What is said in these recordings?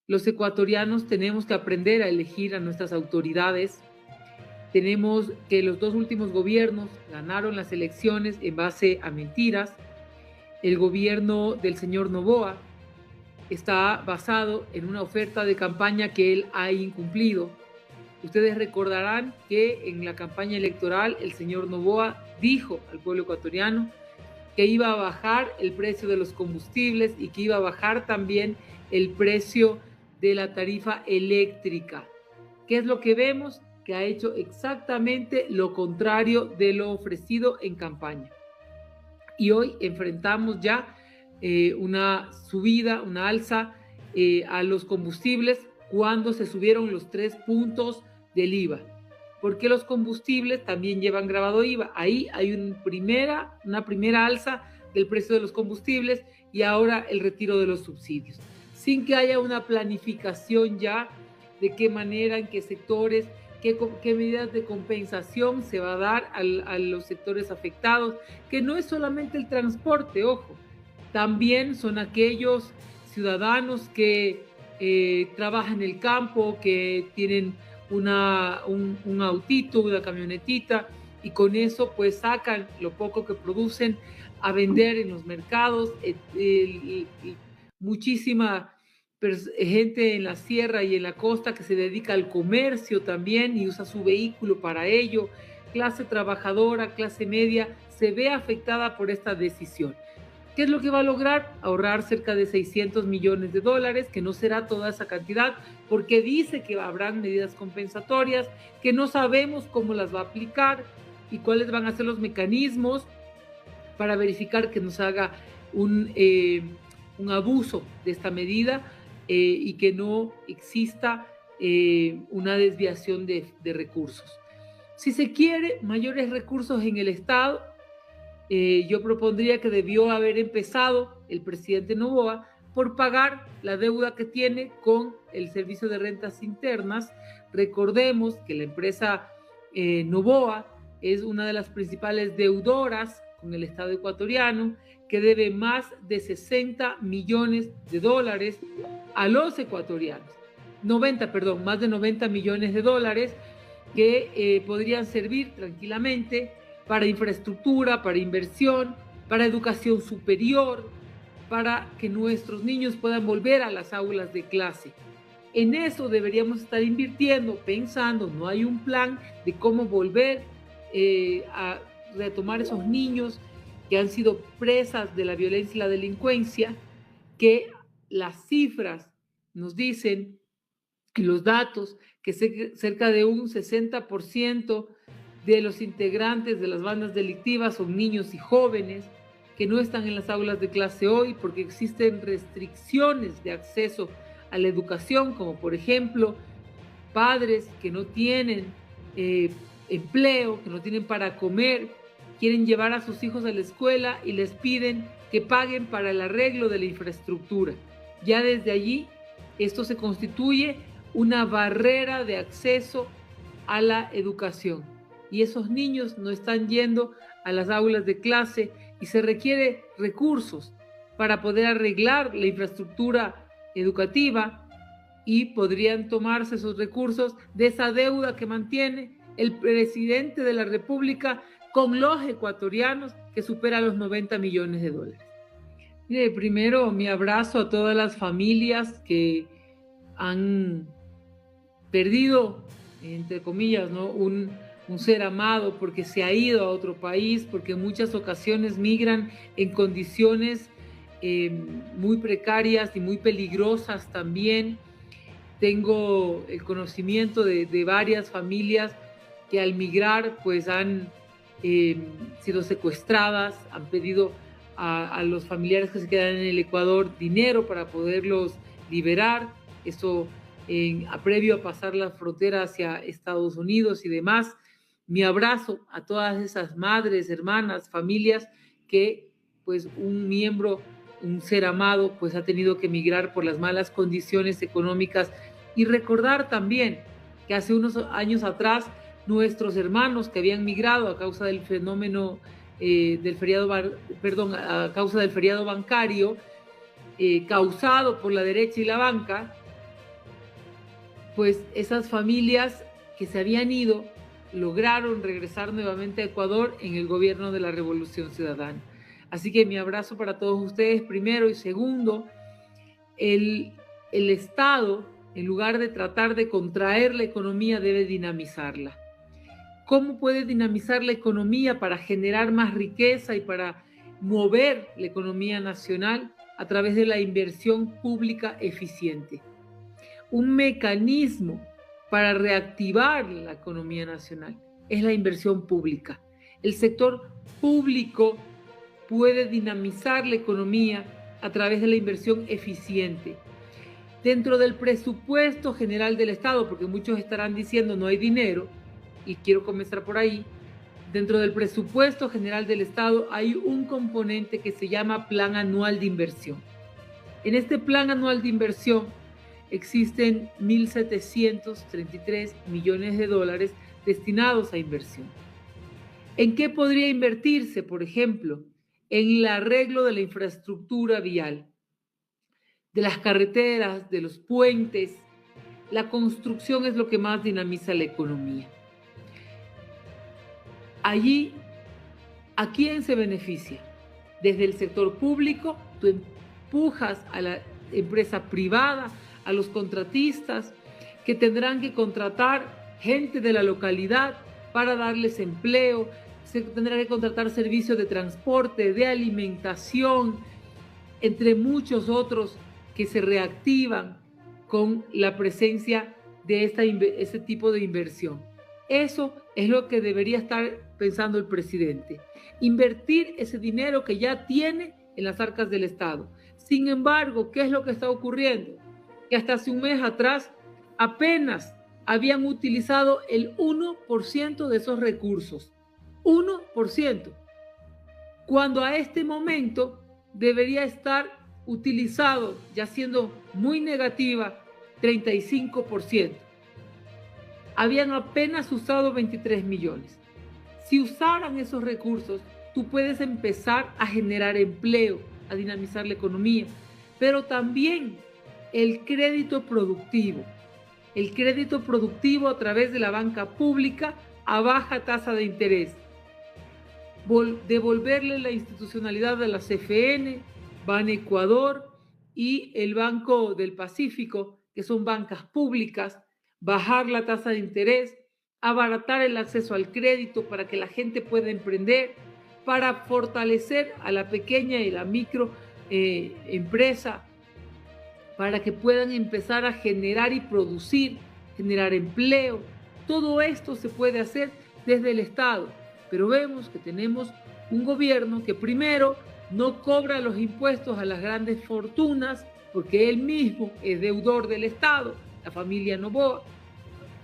Los ecuatorianos tenemos que aprender a elegir a nuestras autoridades. Tenemos que los dos últimos gobiernos ganaron las elecciones en base a mentiras. El gobierno del señor Noboa está basado en una oferta de campaña que él ha incumplido. Ustedes recordarán que en la campaña electoral el señor Noboa dijo al pueblo ecuatoriano que iba a bajar el precio de los combustibles y que iba a bajar también el precio de la tarifa eléctrica. ¿Qué es lo que vemos? Que ha hecho exactamente lo contrario de lo ofrecido en campaña. Y hoy enfrentamos ya una subida, una alza a los combustibles cuando se subieron los 3 puntos del IVA. Porque los combustibles también llevan grabado IVA. Ahí hay una primera alza del precio de los combustibles y ahora el retiro de los subsidios. Sin que haya una planificación ya de qué manera, en qué sectores, qué medidas de compensación se va a dar a los sectores afectados, que no es solamente el transporte, ojo, también son aquellos ciudadanos que trabajan en el campo, que tienen un autito, una camionetita, y con eso pues sacan lo poco que producen a vender en los mercados. Muchísima gente en la sierra y en la costa que se dedica al comercio también y usa su vehículo para ello. Clase trabajadora, clase media, se ve afectada por esta decisión. ¿Qué es lo que va a lograr? Ahorrar cerca de 600 millones de dólares, que no será toda esa cantidad, porque dice que habrán medidas compensatorias, que no sabemos cómo las va a aplicar y cuáles van a ser los mecanismos para verificar que no se haga un abuso de esta medida y que no exista una desviación de recursos. Si se quiere mayores recursos en el Estado, yo propondría que debió haber empezado el presidente Noboa por pagar la deuda que tiene con el Servicio de Rentas Internas. Recordemos que la empresa Noboa es una de las principales deudoras con el Estado ecuatoriano, que debe más de 60 millones de dólares a los ecuatorianos. Más de 90 millones de dólares que podrían servir tranquilamente para infraestructura, para inversión, para educación superior, para que nuestros niños puedan volver a las aulas de clase. En eso deberíamos estar invirtiendo, pensando, no hay un plan de cómo volver a retomar esos niños que han sido presas de la violencia y la delincuencia, que las cifras nos dicen, los datos, que cerca de un 60% de los integrantes de las bandas delictivas son niños y jóvenes que no están en las aulas de clase hoy porque existen restricciones de acceso a la educación, como por ejemplo padres que no tienen empleo, que no tienen para comer, quieren llevar a sus hijos a la escuela y les piden que paguen para el arreglo de la infraestructura. Ya desde allí esto se constituye una barrera de acceso a la educación y esos niños no están yendo a las aulas de clase y se requiere recursos para poder arreglar la infraestructura educativa y podrían tomarse esos recursos de esa deuda que mantiene el presidente de la República con los ecuatorianos, que supera los 90 millones de dólares. Mire, primero mi abrazo a todas las familias que han perdido, entre comillas, ¿no? un ser amado porque se ha ido a otro país, porque en muchas ocasiones migran en condiciones muy precarias y muy peligrosas también. Tengo el conocimiento de varias familias que al migrar pues han sido secuestradas, han pedido a los familiares que se quedan en el Ecuador dinero para poderlos liberar. Eso previo a pasar la frontera hacia Estados Unidos y demás. Mi abrazo a todas esas madres, hermanas, familias que pues un miembro, un ser amado, pues ha tenido que emigrar por las malas condiciones económicas. Y recordar también que hace unos años atrás nuestros hermanos que habían migrado a causa del fenómeno a causa del feriado bancario causado por la derecha y la banca, pues esas familias que se habían ido lograron regresar nuevamente a Ecuador en el gobierno de la Revolución Ciudadana. Así que mi abrazo para todos ustedes primero, y segundo, el Estado, en lugar de tratar de contraer la economía, debe dinamizarla. ¿Cómo puede dinamizar la economía para generar más riqueza y para mover la economía nacional? A través de la inversión pública eficiente. Un mecanismo para reactivar la economía nacional es la inversión pública. El sector público puede dinamizar la economía a través de la inversión eficiente. Dentro del presupuesto general del Estado, porque muchos estarán diciendo no hay dinero, y quiero comenzar por ahí, dentro del presupuesto general del Estado hay un componente que se llama Plan Anual de Inversión. En este Plan Anual de Inversión existen 1.733 millones de dólares destinados a inversión. ¿En qué podría invertirse? Por ejemplo, en el arreglo de la infraestructura vial, de las carreteras, de los puentes. La construcción es lo que más dinamiza la economía. Allí, ¿a quién se beneficia? Desde el sector público, tú empujas a la empresa privada, a los contratistas, que tendrán que contratar gente de la localidad para darles empleo, se tendrá que contratar servicios de transporte, de alimentación, entre muchos otros que se reactivan con la presencia de este tipo de inversión. Eso es lo que debería estar pensando el presidente. Invertir ese dinero que ya tiene en las arcas del Estado. Sin embargo, ¿qué es lo que está ocurriendo? Que hasta hace un mes atrás apenas habían utilizado el 1% de esos recursos. 1%. Cuando a este momento debería estar utilizado, ya siendo muy negativa, 35%. Habían apenas usado 23 millones. Si usaran esos recursos, tú puedes empezar a generar empleo, a dinamizar la economía, pero también el crédito productivo. El crédito productivo a través de la banca pública a baja tasa de interés. Devolverle la institucionalidad a la CFN, Banecuador y el Banco del Pacífico, que son bancas públicas, bajar la tasa de interés, abaratar el acceso al crédito para que la gente pueda emprender, para fortalecer a la pequeña y la micro empresa, para que puedan empezar a generar y producir, generar empleo. Todo esto se puede hacer desde el Estado, pero vemos que tenemos un gobierno que primero no cobra los impuestos a las grandes fortunas, porque él mismo es deudor del Estado, la familia Noboa.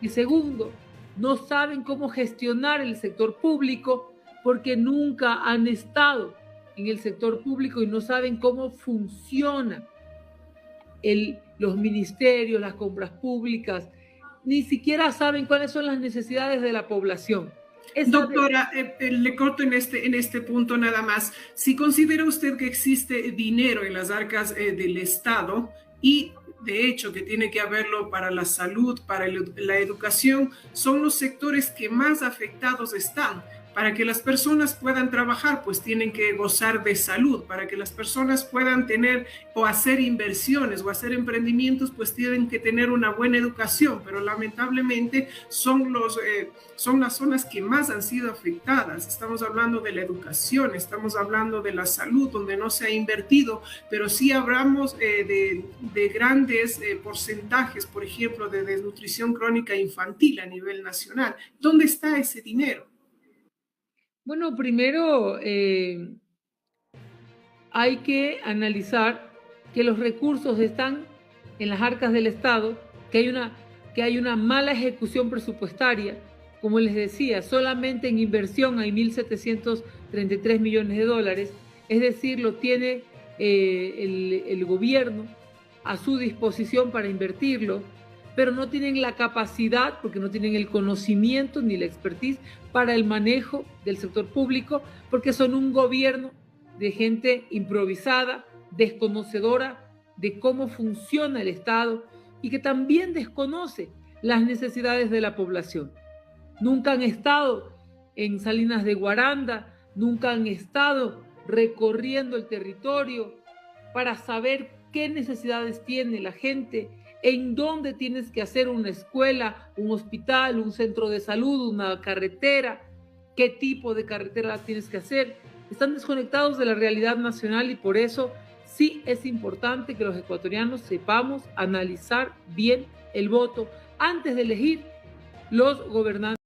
Y segundo, no saben cómo gestionar el sector público porque nunca han estado en el sector público y no saben cómo funciona los ministerios, las compras públicas, ni siquiera saben cuáles son las necesidades de la población. Doctora, le corto en este punto nada más. Si considera usted que existe dinero en las arcas del Estado y de hecho que tiene que haberlo para la salud, para la educación, son los sectores que más afectados están. Para que las personas puedan trabajar, pues tienen que gozar de salud. Para que las personas puedan tener o hacer inversiones o hacer emprendimientos, pues tienen que tener una buena educación. Pero lamentablemente son las zonas que más han sido afectadas. Estamos hablando de la educación, estamos hablando de la salud, donde no se ha invertido, pero sí hablamos de grandes porcentajes, por ejemplo, de desnutrición crónica infantil a nivel nacional. ¿Dónde está ese dinero? Bueno, primero hay que analizar que los recursos están en las arcas del Estado, que hay una mala ejecución presupuestaria. Como les decía, solamente en inversión hay 1.733 millones de dólares, es decir, lo tiene el gobierno a su disposición para invertirlo, pero no tienen la capacidad, porque no tienen el conocimiento ni la expertise para el manejo del sector público, porque son un gobierno de gente improvisada, desconocedora de cómo funciona el Estado y que también desconoce las necesidades de la población. Nunca han estado en Salinas de Guaranda, nunca han estado recorriendo el territorio para saber qué necesidades tiene la gente, en dónde tienes que hacer una escuela, un hospital, un centro de salud, una carretera, qué tipo de carretera tienes que hacer. Están desconectados de la realidad nacional y por eso sí es importante que los ecuatorianos sepamos analizar bien el voto antes de elegir los gobernantes.